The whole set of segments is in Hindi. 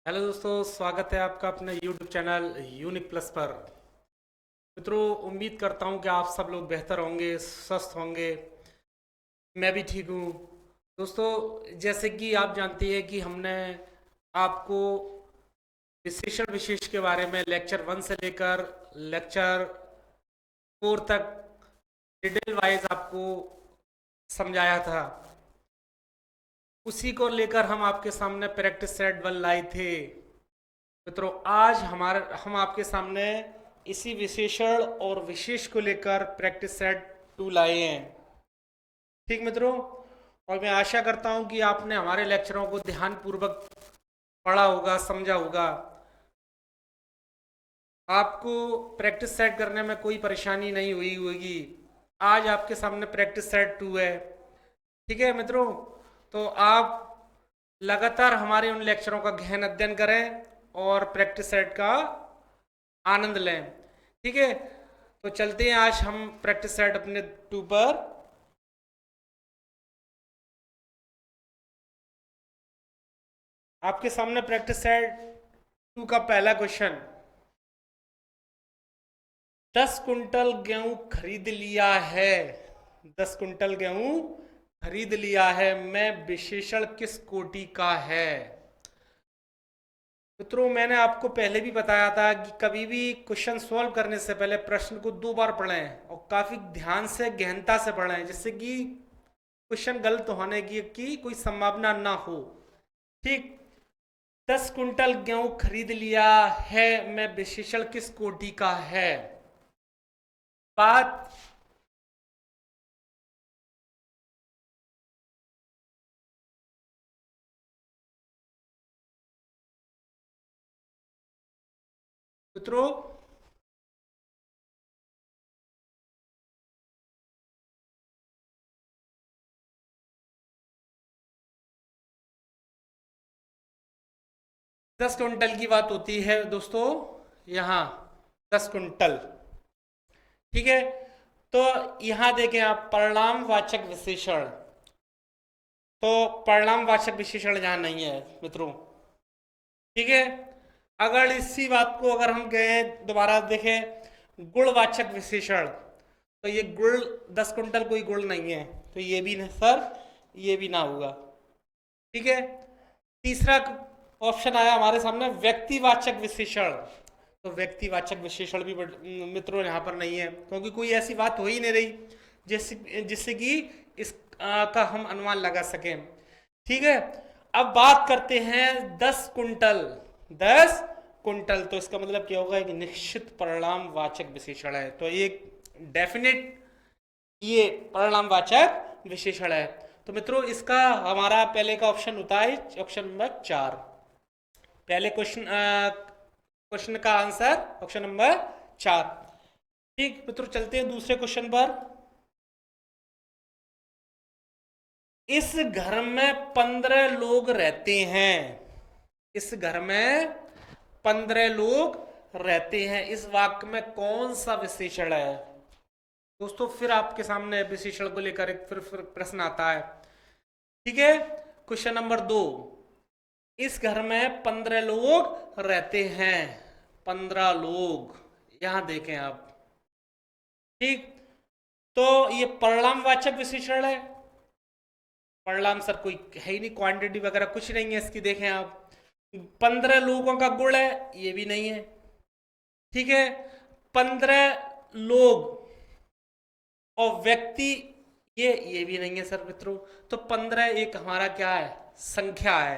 हेलो दोस्तों, स्वागत है आपका अपने YouTube चैनल यूनिक प्लस पर। मित्रों, उम्मीद करता हूँ कि आप सब लोग बेहतर होंगे, स्वस्थ होंगे। मैं भी ठीक हूँ। दोस्तों, जैसे कि आप जानते हैं कि हमने आपको विशेषण विशेष के बारे में लेक्चर 1 से लेकर लेक्चर 4 तक डिटेल वाइज आपको समझाया था। उसी को लेकर हम आपके सामने प्रैक्टिस सेट 1 लाए थे। मित्रों, आज हम आपके सामने इसी विशेषण और विशेष को लेकर प्रैक्टिस सेट 2 लाए हैं। ठीक मित्रों, और मैं आशा करता हूं कि आपने हमारे लेक्चरों को ध्यान पूर्वक पढ़ा होगा, समझा होगा। आपको प्रैक्टिस सेट करने में कोई परेशानी नहीं हुई होगी। आज आपके सामने प्रैक्टिस सेट 2 है। ठीक है मित्रों, तो आप लगातार हमारे उन लेक्चरों का गहन अध्ययन करें और प्रैक्टिस सेट का आनंद लें। ठीक है, तो चलते हैं आज हम प्रैक्टिस सेट अपने 2 पर। आपके सामने प्रैक्टिस सेट 2 का पहला क्वेश्चन। 10 कुंटल गेहूं खरीद लिया है। 10 कुंटल गेहूं खरीद लिया है, मैं विशेषण किस कोटि का है? मित्रों, मैंने आपको पहले भी बताया था कि कभी भी क्वेश्चन सॉल्व करने से पहले प्रश्न को 2 बार पढ़ें और काफी ध्यान से, गहनता से पढ़ें, जिससे कि क्वेश्चन गलत होने की कोई संभावना ना हो। ठीक। 10 कुंटल गेहूं खरीद लिया है, मैं विशेषण किस कोटि का है? बात मित्रों, 10 कुंटल की बात होती है दोस्तों, यहां 10 कुंटल। ठीक है, तो यहां देखें आप, परिणामवाचक विशेषण। तो परिणामवाचक विशेषण यहां नहीं है मित्रों। ठीक है, अगर इसी बात को अगर हम कहें, दोबारा देखें, गुणवाचक विशेषण, तो ये गुण 10 कुंटल कोई गुण नहीं है, तो ये भी नहीं सर, ये भी ना होगा। ठीक है, तीसरा ऑप्शन आया हमारे सामने व्यक्तिवाचक विशेषण। तो व्यक्तिवाचक विशेषण भी मित्रों यहां पर नहीं है, क्योंकि कोई ऐसी बात हो ही नहीं रही जिससे जिससे कि इस का हम अनुमान लगा सकें। ठीक है, अब बात करते हैं 10 कुंटल। 10 कुंटल, तो इसका मतलब क्या होगा? एक निश्चित परिणाम वाचक विशेषण है, तो ये डेफिनेट ये परिणामवाचक विशेषण है। तो मित्रों, इसका हमारा पहले का ऑप्शन होता है ऑप्शन नंबर 4। पहले क्वेश्चन का आंसर ऑप्शन नंबर 4। ठीक मित्रों, चलते हैं दूसरे क्वेश्चन पर। इस घर में 15 लोग रहते हैं। इस घर में 15 लोग रहते हैं, इस वाक्य में कौन सा विशेषण है? दोस्तों, फिर आपके सामने विशेषण को लेकर एक फिर प्रश्न आता है। ठीक है, क्वेश्चन नंबर 2। इस घर में 15 लोग रहते हैं। 15 लोग, यहां देखें आप। ठीक, तो ये परिणामवाचक विशेषण है। परिणाम सर कोई है ही नहीं, क्वांटिटी वगैरह कुछ नहीं है इसकी, देखें आप। 15 लोगों का गुण है, ये भी नहीं है। ठीक है, 15 लोग और व्यक्ति, ये भी नहीं है सर मित्रों। तो 15 एक हमारा क्या है? संख्या है।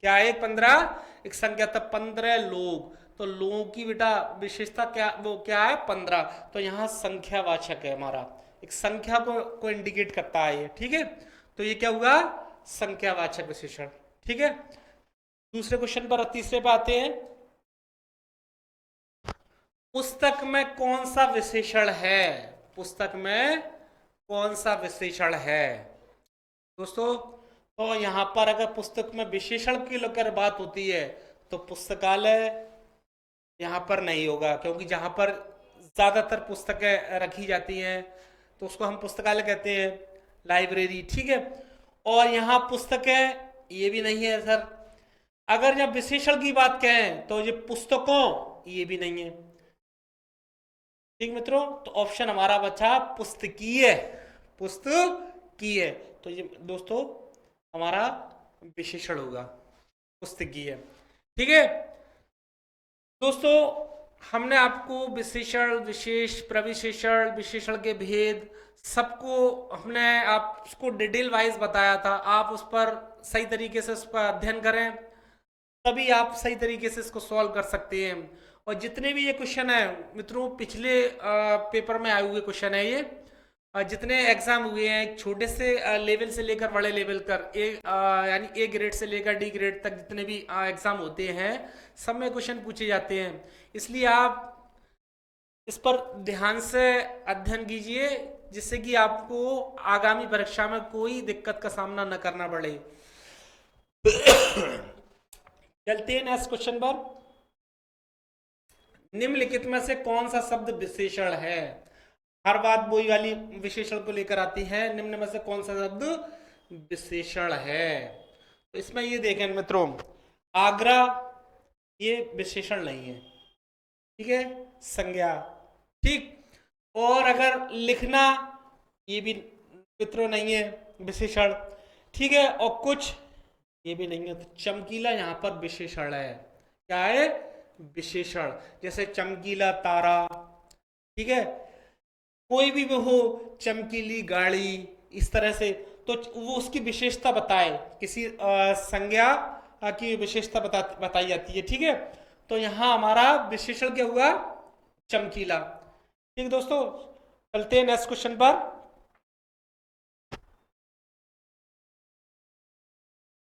क्या है? 15 एक संख्या। तब 15 लोग, तो लोगों की बेटा विशेषता क्या, वो क्या है? 15। तो यहाँ संख्यावाचक है हमारा, एक संख्या को इंडिकेट करता है ये। ठीक है, तो ये क्या हुआ? संख्यावाचक विशेषण। ठीक है, दूसरे क्वेश्चन पर, तीसरे पे आते हैं। पुस्तक में कौन सा विशेषण है? पुस्तक में कौन सा विशेषण है दोस्तों? तो यहां पर अगर पुस्तक में विशेषण की लेकर बात होती है, तो पुस्तकालय यहां पर नहीं होगा, क्योंकि जहां पर ज्यादातर पुस्तकें रखी जाती हैं तो उसको हम पुस्तकालय कहते हैं, लाइब्रेरी। ठीक है, और यहां पुस्तकें, ये भी नहीं है सर। अगर जब विशेषण की बात कहें तो ये पुस्तकों, ये भी नहीं है। ठीक मित्रों, तो ऑप्शन हमारा बचा पुस्तकीय, पुस्तकीय। तो ये दोस्तों हमारा विशेषण होगा पुस्तकीय। ठीक है दोस्तों, हमने आपको विशेषण, विशेष, प्रविशेषण, विशेषण के भेद सबको हमने आपको डिटेल वाइज बताया था। आप उस पर सही तरीके से उस पर अध्ययन करें, तभी आप सही तरीके से इसको सॉल्व कर सकते हैं। और जितने भी ये क्वेश्चन है मित्रों, पिछले पेपर में आए हुए क्वेश्चन है ये, जितने एग्जाम हुए हैं छोटे से लेवल से लेकर बड़े लेवल कर यानी ए ग्रेड से लेकर डी ग्रेड तक जितने भी एग्जाम होते हैं, सब में क्वेश्चन पूछे जाते हैं। इसलिए आप इस पर ध्यान से अध्ययन कीजिए, जिससे कि आपको आगामी परीक्षा में कोई दिक्कत का सामना न करना पड़े। चलते हैं नेक्स्ट क्वेश्चन पर। निम्नलिखित में से कौन सा शब्द विशेषण है? हर बात वही वाली विशेषण को लेकर आती है। निम्न में से कौन सा शब्द विशेषण है? तो इसमें ये देखें मित्रों, आगरा ये विशेषण नहीं है, ठीक है, संज्ञा। ठीक, और अगर लिखना, ये भी मित्रों नहीं है, विशेषण। ठीक है, और कुछ, ये भी नहीं है। तो चमकीला यहां पर विशेषण है। क्या है? विशेषण। जैसे चमकीला तारा, ठीक है, कोई भी वो हो, चमकीली गाड़ी, इस तरह से, तो वो उसकी विशेषता बताए, किसी संज्ञा की विशेषता बताई जाती है। ठीक है, तो यहां हमारा विशेषण क्या हुआ? चमकीला। ठीक दोस्तों, चलते हैं नेक्स्ट क्वेश्चन पर।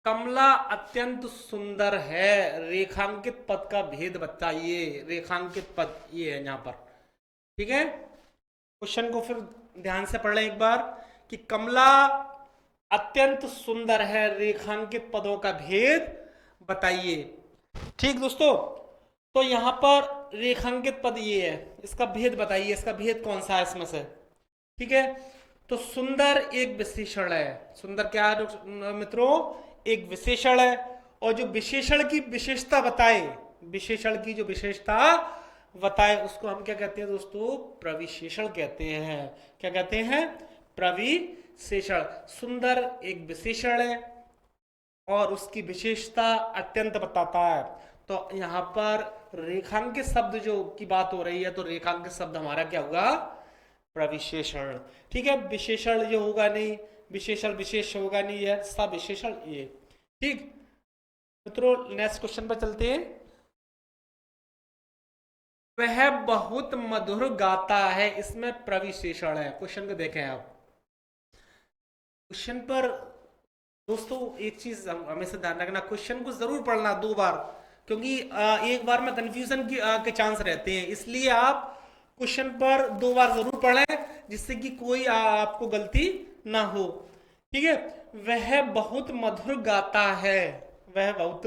कमला अत्यंत सुंदर है, रेखांकित पद का भेद बताइए। रेखांकित पद ये है यहां पर। ठीक है, क्वेश्चन को फिर ध्यान से पढ़ लें एक बार कि कमला अत्यंत सुंदर है, रेखांकित पदों का भेद बताइए। ठीक दोस्तों, तो यहां पर रेखांकित पद ये है, इसका भेद बताइए, इसका भेद कौन सा है इसमें से। ठीक है, तो सुंदर एक विशेषण है। सुंदर क्या है मित्रों? एक विशेषण है। और जो विशेषण की विशेषता बताए, विशेषण की जो विशेषता बताए, उसको हम क्या कहते हैं दोस्तों? प्रविशेषण कहते हैं। क्या कहते हैं? प्रविशेषण। सुंदर एक विशेषण है और उसकी विशेषता अत्यंत बताता है। तो यहां पर रेखांकित शब्द जो की बात हो रही है, तो रेखांकित शब्द हमारा क्या होगा? प्रविशेषण। ठीक है, विशेषण जो होगा नहीं, विशेषण विशेष होगा नहीं, है सब विशेषण ये। ठीक मित्रों, नेक्स्ट क्वेश्चन पर चलते हैं। वह बहुत मधुर गाता है, इसमें प्रविशेषण है। क्वेश्चन को देखें आप। क्वेश्चन पर दोस्तों एक चीज हमेशा ध्यान रखना, क्वेश्चन को जरूर पढ़ना 2 बार, क्योंकि एक बार में कंफ्यूजन के चांस रहते हैं। इसलिए आप क्वेश्चन पर 2 बार जरूर पढ़ें, जिससे कि कोई आपको गलती ना हो। ठीक है, वह बहुत मधुर गाता है, वह बहुत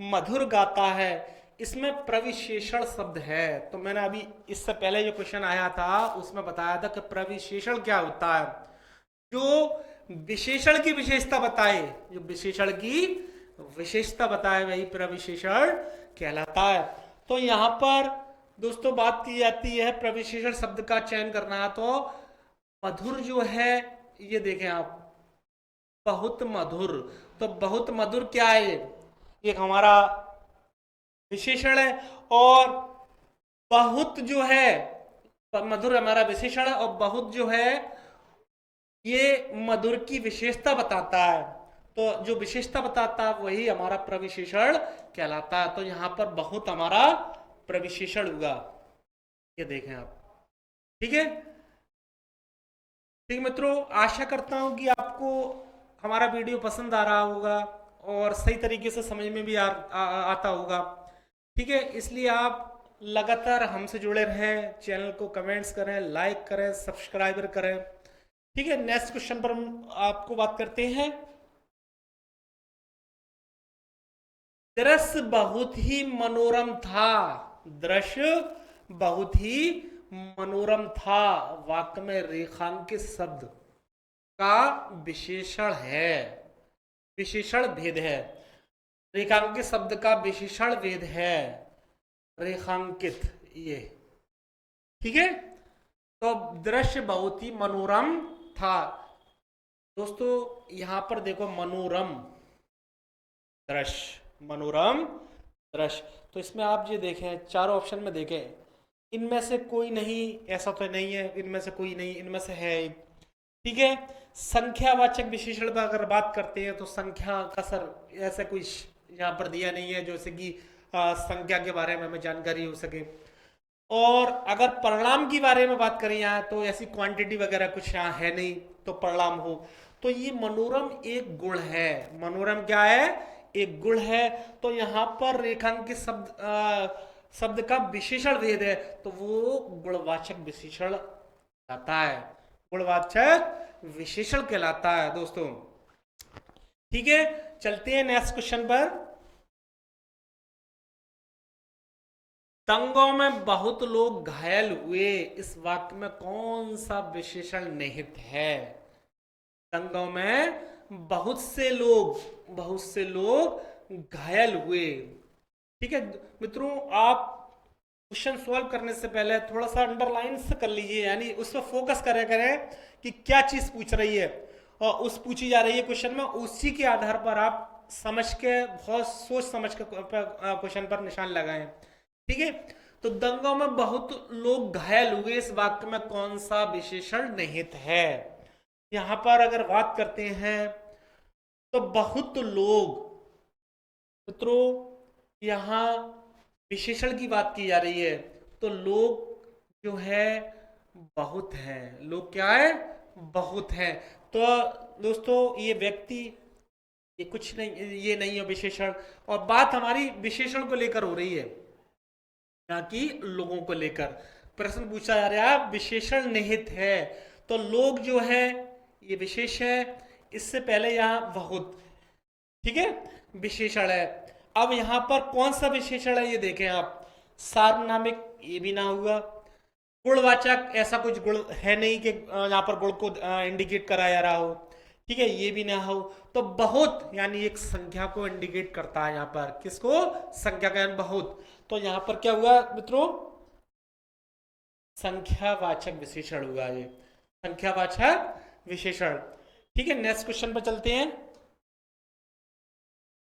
मधुर गाता है, इसमें प्रविशेषण शब्द है। तो मैंने अभी इससे पहले जो क्वेश्चन आया था उसमें बताया था कि प्रविशेषण क्या होता है। जो विशेषण की विशेषता बताए, जो विशेषण की विशेषता बताए, वही प्रविशेषण कहलाता है। तो यहां पर दोस्तों बात की जाती है प्रविशेषण शब्द का चयन करना। तो मधुर जो है, ये देखें आप, बहुत मधुर। तो बहुत मधुर क्या है? ये हमारा विशेषण है। और बहुत जो है, मधुर हमारा विशेषण है, और बहुत जो है ये मधुर की विशेषता बताता है। तो जो विशेषता बताता है वही हमारा प्रविशेषण कहलाता है। तो यहां पर बहुत हमारा प्रविशेषण हुआ, ये देखें आप। ठीक है, ठीक मित्रों, आशा करता हूं कि आपको हमारा वीडियो पसंद आ रहा होगा और सही तरीके से समझ में भी आता होगा। ठीक है, इसलिए आप लगातार हमसे जुड़े रहें, चैनल को कमेंट्स करें, लाइक करें, सब्सक्राइबर करें। ठीक है, नेक्स्ट क्वेश्चन पर हम आपको बात करते हैं। दृश्य बहुत ही मनोरम था, दृश्य बहुत ही मनोरम था, वाक्य में रेखांकित शब्द का विशेषण है, विशेषण भेद है। रेखांकित शब्द का विशेषण वेद है, रेखांकित, ये ठीक है। तो दृश्य बहुत ही मनोरम था। दोस्तों यहां पर देखो, मनोरम दृश्य, मनोरम दृश्य, तो इसमें आप ये देखें, चारों ऑप्शन में देखें, इनमें से कोई नहीं, ऐसा तो नहीं है, इनमें से कोई नहीं, इनमें से है एक, ठीक है। संख्यावाचक विशेषण पर अगर बात करते हैं तो संख्या का सर ऐसा कुछ यहाँ पर दिया नहीं है जैसे कि संख्या के बारे में हमें जानकारी हो सके। और अगर परिणाम की बारे में बात करें यहाँ, तो ऐसी क्वांटिटी वगैरह कुछ यहाँ है नहीं तो परिणाम हो। तो ये मनोरम एक गुण है, मनोरम क्या है, एक गुण है। तो यहाँ पर रेखांकित शब्द का विशेषण भेद है, तो वो गुणवाचक विशेषण कहलाता है, गुणवाचक विशेषण कहलाता है दोस्तों। ठीक है, चलते हैं नेक्स्ट क्वेश्चन पर। दंगों में बहुत लोग घायल हुए, इस वाक्य में कौन सा विशेषण निहित है? दंगों में बहुत से लोग घायल हुए। ठीक है मित्रों, आप क्वेश्चन सॉल्व करने से पहले थोड़ा सा अंडरलाइन से कर लीजिए, यानी उस पर फोकस करें कि क्या चीज पूछ रही है और उस पूछी जा रही है क्वेश्चन में, उसी के आधार पर आप समझ के, बहुत सोच समझ के क्वेश्चन पर निशान लगाएं। ठीक है, तो दंगों में बहुत लोग घायल हुए, इस वाक्य में कौन सा विशेषण निहित है? यहां पर अगर बात करते हैं तो बहुत लोग, मित्रों यहां विशेषण की बात की जा रही है, तो लोग जो है बहुत हैं, लोग क्या है, बहुत हैं। तो दोस्तों ये व्यक्ति, ये कुछ नहीं, ये नहीं है विशेषण, और बात हमारी विशेषण को लेकर हो रही है ना कि लोगों को लेकर। प्रश्न पूछा जा रहा है विशेषण निहित है, तो लोग जो है ये विशेष है, इससे पहले यहां बहुत, ठीक है, विशेषण है। अब यहां पर कौन सा विशेषण है ये देखें आप, सार्वनामिक, ये भी ना हुआ। गुणवाचक, ऐसा कुछ गुण है नहीं कि यहां पर गुण को इंडिकेट कराया जा रहा हो, ठीक है, ये भी ना हो। तो बहुत यानी एक संख्या को इंडिकेट करता है, यहां पर किसको, संख्या का, बहुत। तो यहां पर क्या हुआ मित्रों, संख्यावाचक विशेषण हुआ, ये संख्यावाचक विशेषण। ठीक है, नेक्स्ट क्वेश्चन पर चलते हैं।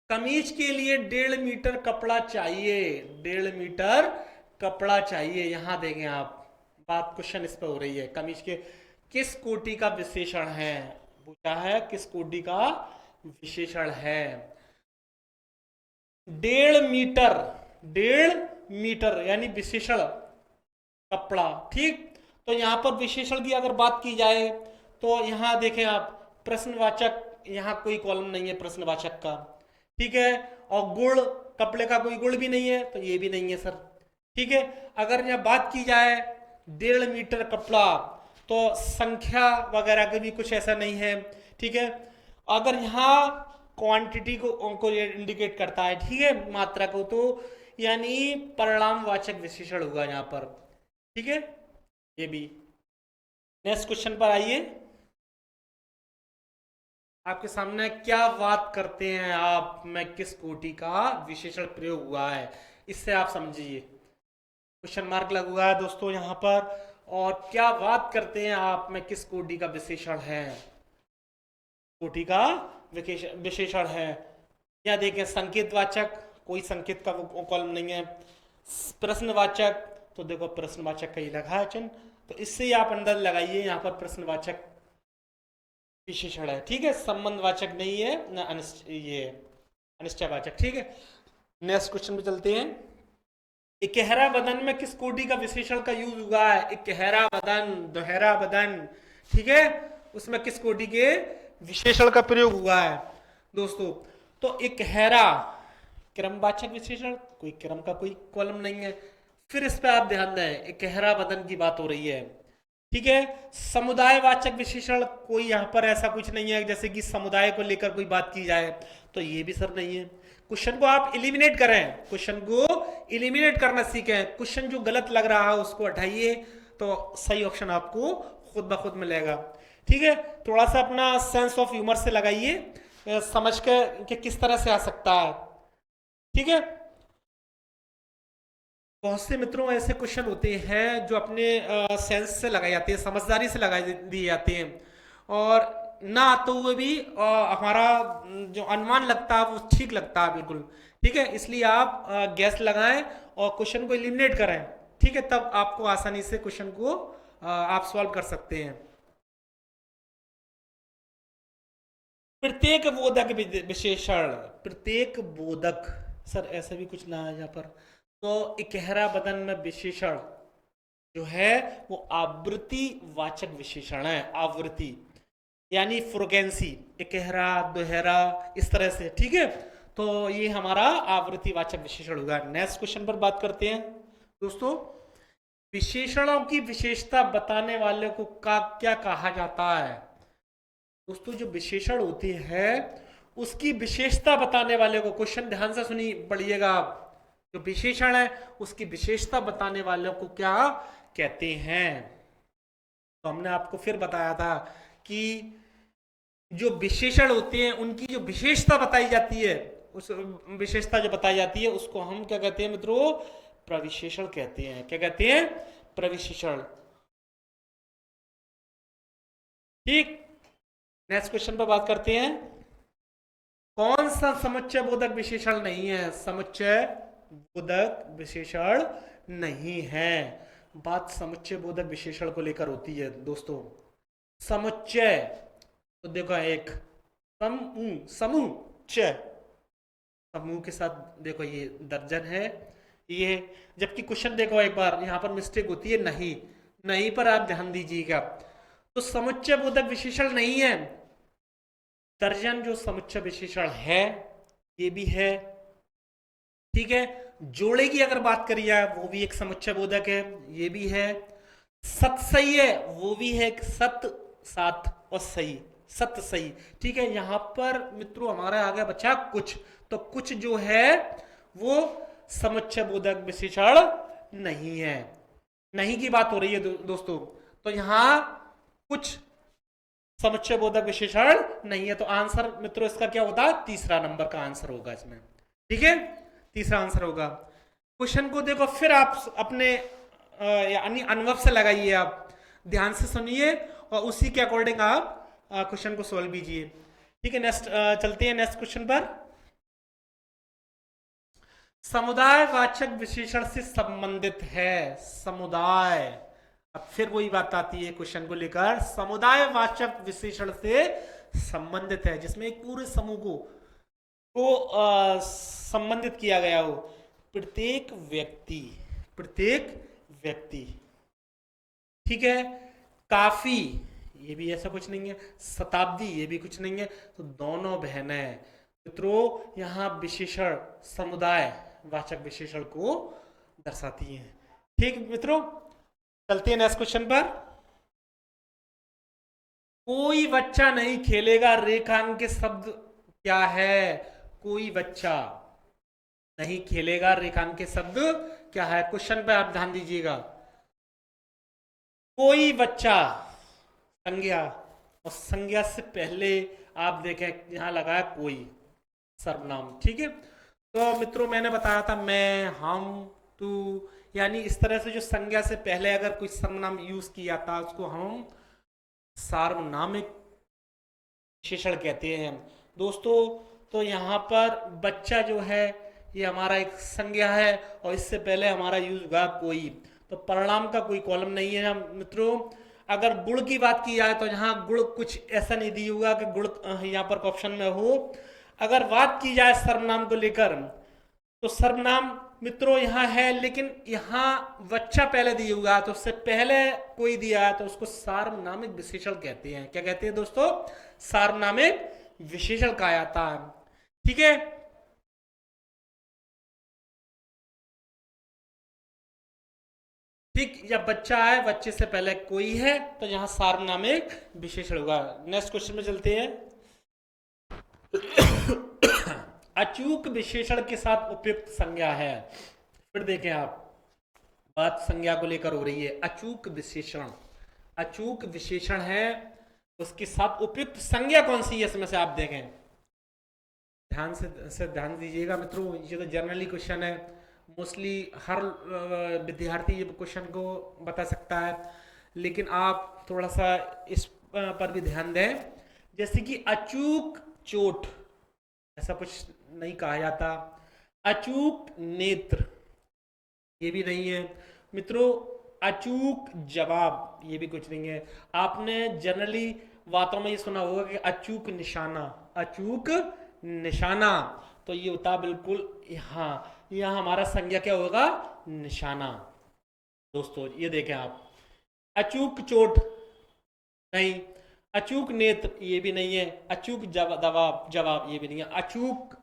कमीज के लिए 1.5 मीटर कपड़ा चाहिए, 1.5 मीटर कपड़ा चाहिए। यहां देखें आप, बात क्वेश्चन इस पर हो रही है, कमीज के किस कोटि का विशेषण है, पूछा है किस कोटि का विशेषण है। 1.5 मीटर, 1.5 मीटर यानी विशेषण कपड़ा, ठीक। तो यहां पर विशेषण की अगर बात की जाए तो यहां देखें आप, प्रश्नवाचक, यहां कोई कॉलम नहीं है प्रश्नवाचक का, ठीक है, और गुण, कपड़े का कोई गुण भी नहीं है, तो ये भी नहीं है सर। ठीक है, अगर यहां बात की जाए 1.5 मीटर कपड़ा, तो संख्या वगैरह के भी कुछ ऐसा नहीं है, ठीक है। अगर यहां क्वांटिटी को ये इंडिकेट करता है, ठीक है, मात्रा को, तो यानी परिणामवाचक विशेषण होगा यहां पर, ठीक है, ये भी। नेक्स्ट क्वेश्चन पर आइए, आपके सामने क्या बात करते हैं आप में किस कोटि का विशेषण प्रयोग हुआ है, इससे आप समझिए। क्वेश्चन मार्क लगा हुआ है दोस्तों यहां पर, और क्या बात करते हैं आप में किस कोटि का विशेषण है, कोटि का विशेषण है। या देखें संकेतवाचक, कोई संकेत का कॉलम नहीं है। प्रश्नवाचक, तो देखो प्रश्नवाचक का ही लगा है चिन्ह, तो इससे ही आप अंदाज लगाइए यहाँ पर प्रश्नवाचक विशेषण है, ठीक है, संबंधवाचक नहीं है ना, ये अनिश्चयवाचक, ठीक है। नेक्स्ट क्वेश्चन पे चलते हैं। इकहरा बदन में किस कोटि का विशेषण का यूज हुआ है? इकहरा बदन, दोहरा बदन, ठीक है, उसमें किस कोटि के विशेषण का प्रयोग हुआ है दोस्तों? तो इकहरा क्रमवाचक विशेषण, कोई क्रम का कोई कॉलम नहीं है। फिर इस पर आप ध्यान दें, इकहरा बदन की बात हो रही है, ठीक है। समुदायवाचक विशेषण, कोई यहाँ पर ऐसा कुछ नहीं है जैसे कि समुदाय को लेकर कोई बात की जाए, तो ये भी सर नहीं है। क्वेश्चन को आप एलिमिनेट करें, क्वेश्चन को एलिमिनेट करना सीखें, क्वेश्चन जो गलत लग रहा है उसको हटाइए, तो सही ऑप्शन आपको खुद ब खुद मिलेगा, ठीक है। थोड़ा सा अपना सेंस ऑफ ह्यूमर से लगाइए, समझ के कि किस तरह से आ सकता है, ठीक है। बहुत से मित्रों ऐसे क्वेश्चन होते हैं जो अपने सेंस से लगाए जाते हैं, समझदारी से लगाए दिए जाते हैं, और ना आते हुए भी हमारा जो अनुमान लगता है वो ठीक लगता है बिल्कुल। ठीक है, इसलिए आप गैस लगाएं और क्वेश्चन को एलिमिनेट करें। ठीक है, तब आपको आसानी से क्वेश्चन को आप सॉल्व कर सकते हैं। प्रत्येक बोधक विशेषण, प्रत्येक बोधक, सर ऐसा भी कुछ ना है यहाँ पर, तो इकहरा बदन में विशेषण जो है वो आवृत्ति वाचक विशेषण है। आवृत्ति यानी फ्रिक्वेंसी, इकहरा दोहरा इस तरह से। ठीक है, तो ये हमारा आवृत्ति वाचक विशेषण होगा। नेक्स्ट क्वेश्चन पर बात करते हैं दोस्तों। विशेषणों की विशेषता बताने वाले को क्या कहा जाता है? दोस्तों जो विशेषण होती है उसकी विशेषता बताने वाले को, क्वेश्चन ध्यान से सुनिए पढ़िएगा आप, जो विशेषण है उसकी विशेषता बताने वाले को क्या कहते हैं? तो हमने आपको फिर बताया था कि जो विशेषण होते हैं उनकी जो विशेषता बताई जाती है, उस विशेषता जो बताई जाती है उसको हम क्या कहते हैं मित्रों? प्रविशेषण कहते हैं। क्या कहते हैं? प्रविशेषण। ठीक, नेक्स्ट क्वेश्चन पर बात करते हैं। कौन सा समुच्चय बोधक विशेषण नहीं है? समुच्चय बोधक विशेषण नहीं है। बात समुच्चय बोधक विशेषण को लेकर होती है दोस्तों। समुच्चय तो देखो, एक समूहचय, समूह के साथ देखो ये दर्जन है ये, जबकि क्वेश्चन देखो एक बार यहां पर मिस्टेक होती है, नहीं नहीं पर आप ध्यान दीजिएगा। तो समुच्चय बोधक विशेषण नहीं है। दर्जन जो समुच्चय विशेषण है ये भी है। ठीक है, जोड़े की अगर बात करी जाए वो भी एक समुच्चय बोधक है, ये भी है। सत सही है वो भी है, सत सात और सही, सत सही। ठीक है, यहां पर मित्रों हमारा आ गया बच्चा कुछ, तो कुछ जो है वो समुच्चय बोधक विशेषण नहीं है। नहीं की बात हो रही है दोस्तों, तो यहां कुछ समुच्चय बोधक विशेषण नहीं है। तो आंसर मित्रों इसका क्या होता है? तीसरा नंबर का आंसर होगा इसमें। ठीक है, तीसरा आंसर होगा। क्वेश्चन को देखो फिर आप अपने यानी अनुभव से लगाइए, आप ध्यान से सुनिए और उसी के अकॉर्डिंग आप क्वेश्चन को सॉल्व कीजिए। ठीक है, नेक्स्ट चलते हैं नेक्स्ट क्वेश्चन पर। समुदाय वाचक विशेषण से संबंधित है। समुदाय, अब फिर वही बात आती है क्वेश्चन को लेकर, समुदाय वाचक विशेषण से संबंधित है जिसमें एक पूरे समूह को संबंधित किया गया हो। प्रत्येक व्यक्ति, प्रत्येक व्यक्ति। ठीक है, काफी ये भी ऐसा कुछ नहीं है, शताब्दी ये भी कुछ नहीं है, तो दोनों बहनें। मित्रों यहां विशेषण समुदाय वाचक विशेषण को दर्शाती हैं। ठीक मित्रों, चलते हैं नेक्स्ट क्वेश्चन पर। कोई बच्चा नहीं खेलेगा रेखांकित शब्द क्या है? कोई बच्चा नहीं खेलेगा रेखांकित शब्द क्या है? क्वेश्चन पे आप ध्यान दीजिएगा। कोई बच्चा संज्ञा, और संज्ञा से पहले आप देखें यहां लगा है कोई, सर्वनाम। ठीक है, तो मित्रों मैंने बताया था मैं, हम, तू, यानी इस तरह से जो संज्ञा से पहले अगर कोई सर्वनाम यूज किया था उसको हम सार्वनामिक विशेषण कहते हैं दोस्तों। तो यहाँ पर बच्चा जो है ये हमारा एक संज्ञा है और इससे पहले हमारा यूज हुआ कोई, तो परिणाम का कोई कॉलम नहीं है मित्रों। अगर गुण की बात की जाए तो यहाँ गुण कुछ ऐसा नहीं दिया हुआ कि गुण यहाँ पर ऑप्शन में हो। अगर बात की जाए सर्वनाम को लेकर तो सर्वनाम मित्रों यहाँ है, लेकिन यहाँ बच्चा पहले दिया हुआ है तो उससे पहले कोई दिया है तो उसको सार्वनामिक विशेषण कहते हैं। क्या कहते हैं दोस्तों? सार्वनामिक विशेषण कहा जाता है। ठीक है, ठीक, या बच्चा है, बच्चे से पहले कोई है तो यहां सार्वनामिक विशेषण होगा। नेक्स्ट क्वेश्चन में चलते हैं। अचूक विशेषण के साथ उपयुक्त संज्ञा है। फिर देखें आप, बात संज्ञा को लेकर हो रही है। अचूक विशेषण, अचूक विशेषण है उसके साथ उपयुक्त संज्ञा कौन सी है इसमें से आप देखें, ध्यान से ध्यान दीजिएगा मित्रों, ये तो जनरली क्वेश्चन है, मोस्टली हर विद्यार्थी ये क्वेश्चन को बता सकता है, लेकिन आप थोड़ा सा इस पर भी ध्यान दें। जैसे कि अचूक चोट, ऐसा कुछ नहीं कहा जाता। अचूक नेत्र, ये भी नहीं है मित्रों। अचूक जवाब, ये भी कुछ नहीं है। आपने जनरली बातों में ये सुना होगा कि अचूक निशाना, अचूक निशाना, तो ये होता बिल्कुल यहाँ, यहाँ हमारा संज्ञा क्या होगा, निशाना। दोस्तों ये देखें आप, अचूक चोट नहीं, अचूक नेत्र ये भी नहीं है, अचूक जवाब जवाब ये भी नहीं है, अचूक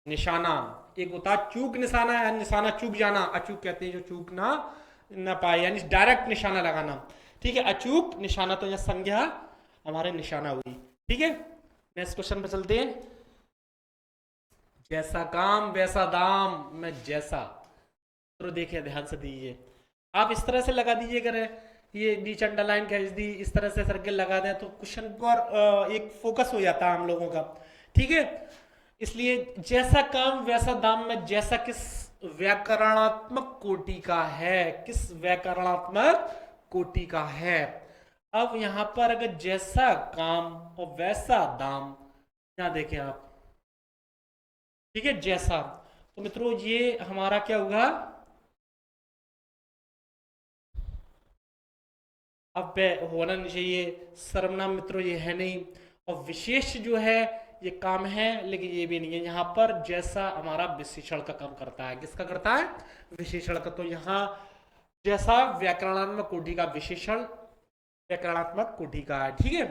निशाना। एक होता है चूक निशाना है, निशाना चूक जाना, अचूक कहते हैं जो चूक ना पाए, यानी डायरेक्ट निशाना लगाना। ठीक है, अचूक निशाना, तो यह संज्ञा हमारे निशाना हुई। ठीक है, नेक्स्ट क्वेश्चन पे चलते हैं। जैसा काम वैसा दाम में जैसा, तो देखिए ध्यान से दीजिए, आप इस तरह से लगा दीजिए, करें ये नीचे अंडरलाइन खींच दी, इस तरह से सर्किल लगा दें तो क्वेश्चन पर एक फोकस हो जाता है हम लोगों का। ठीक है, इसलिए जैसा काम वैसा दाम में जैसा किस व्याकरणात्मक कोटि का है, किस व्याकरणात्मक कोटि का है। अब यहां पर अगर जैसा काम और वैसा दाम, यहां देखें आप, ठीक है, जैसा, तो मित्रों ये हमारा क्या हुआ, अब होना नहीं चाहिए सर्वनाम मित्रों, ये है नहीं, और विशेष जो है ये काम है, लेकिन ये भी नहीं है। यहाँ पर जैसा हमारा विशेषण का काम करता है, किसका करता है, विशेषण का। तो यहाँ जैसा व्याकरणात्मक कोटि का, विशेषण व्याकरणात्मक कोटि का है। ठीक है,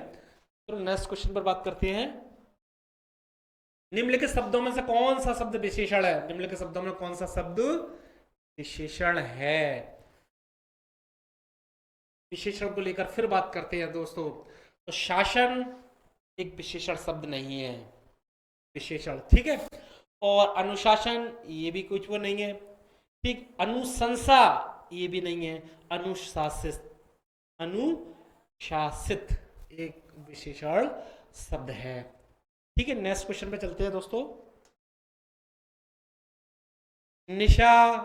तो नेक्स्ट क्वेश्चन पर बात करते हैं। निम्नलिखित शब्दों में से कौन सा शब्द विशेषण है, निम्नलिखित शब्दों में कौन सा शब्द विशेषण है। विशेषण को लेकर फिर बात करते हैं दोस्तों। तो शासन एक विशेषण शब्द नहीं है, विशेषण। ठीक है, और अनुशासन ये भी कुछ वो नहीं है। ठीक, अनुशंसा ये भी नहीं है, अनुशासित, अनुशासित एक विशेषण शब्द है। ठीक है, नेक्स्ट क्वेश्चन पे चलते हैं दोस्तों। निशा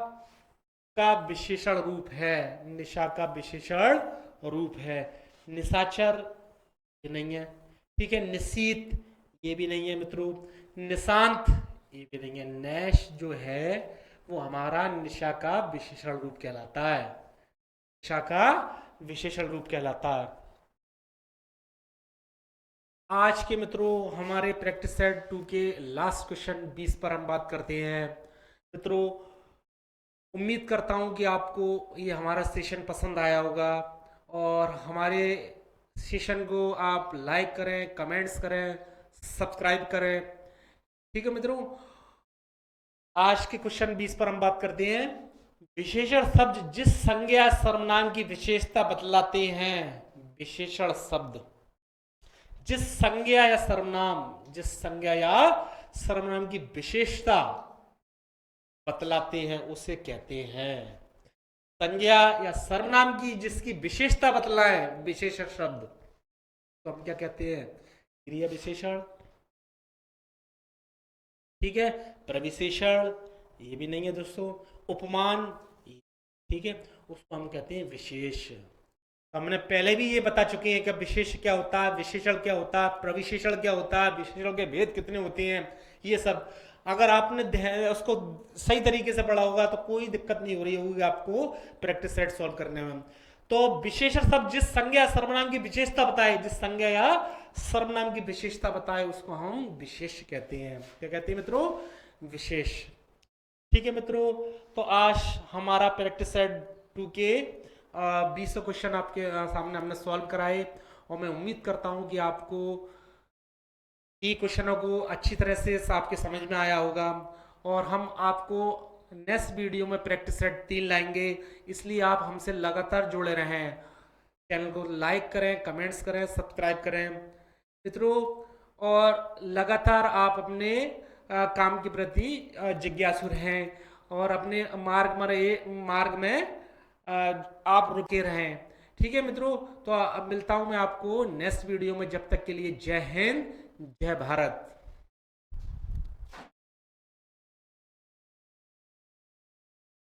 का विशेषण रूप है, निशा का विशेषण रूप है, निशाचर ये नहीं है। ठीक है, निशीत ये भी नहीं है मित्रों, निशांत ये भी नहीं है। नैश जो है वो हमारा निशा का विशेषण रूप कहलाता है, निशा का विशेषण रूप कहलाता है। आज के मित्रों हमारे प्रैक्टिस सेट 2 के लास्ट क्वेश्चन 20 पर हम बात करते हैं। मित्रों उम्मीद करता हूं कि आपको ये हमारा सेशन पसंद आया होगा, और हमारे सेशन को आप लाइक करें, कमेंट्स करें, सब्सक्राइब करें। ठीक है मित्रों, आज के क्वेश्चन 20 पर हम बात करते हैं। विशेषण शब्द जिस संज्ञा सर्वनाम की विशेषता बतलाते हैं, विशेषण शब्द जिस संज्ञा या सर्वनाम, जिस संज्ञा या सर्वनाम की विशेषता बतलाते हैं उसे कहते हैं, संज्ञा या सर्वनाम की जिसकी विशेषता बतलाए विशेषण शब्द, तो हम क्या कहते हैं, क्रिया विशेषण। ठीक है, प्रविशेषण ये भी नहीं है दोस्तों, उपमान, ठीक है, उसको हम कहते हैं विशेष। हमने पहले भी ये बता चुके हैं कि विशेष क्या होता है, विशेषण क्या होता है, प्रविशेषण क्या होता है, विशेषण के भेद कितने होते हैं, ये सब अगर आपने उसको सही तरीके से पढ़ा होगा तो कोई दिक्कत नहीं हो रही होगी आपको प्रैक्टिस सेट सॉल्व करने में। तो विशेषण शब्द जिस संज्ञा सर्वनाम की विशेषता बताए, जिस संज्ञा या सर्वनाम की विशेषता बताए उसको हम विशेष कहते हैं। क्या कहते हैं मित्रों, विशेष। ठीक है मित्रों, तो आज हमारा प्रैक्टिस सेट 2 के 20 क्वेश्चन आपके सामने हमने सॉल्व कराए, और मैं उम्मीद करता हूं कि आपको ये क्वेश्चनों को अच्छी तरह से आपके समझ में आया होगा, और हम आपको नेक्स्ट वीडियो में प्रैक्टिस सेट 3 लाएंगे, इसलिए आप हमसे लगातार जुड़े रहें। चैनल को लाइक करें, कमेंट्स करें, सब्सक्राइब करें मित्रों, और लगातार आप अपने काम के प्रति जिज्ञासु रहें, और अपने मार्ग में आप रुके रहें। ठीक है मित्रों, तो अब मिलता हूं मैं आपको नेक्स्ट वीडियो में, जब तक के लिए जय हिंद, जय भारत।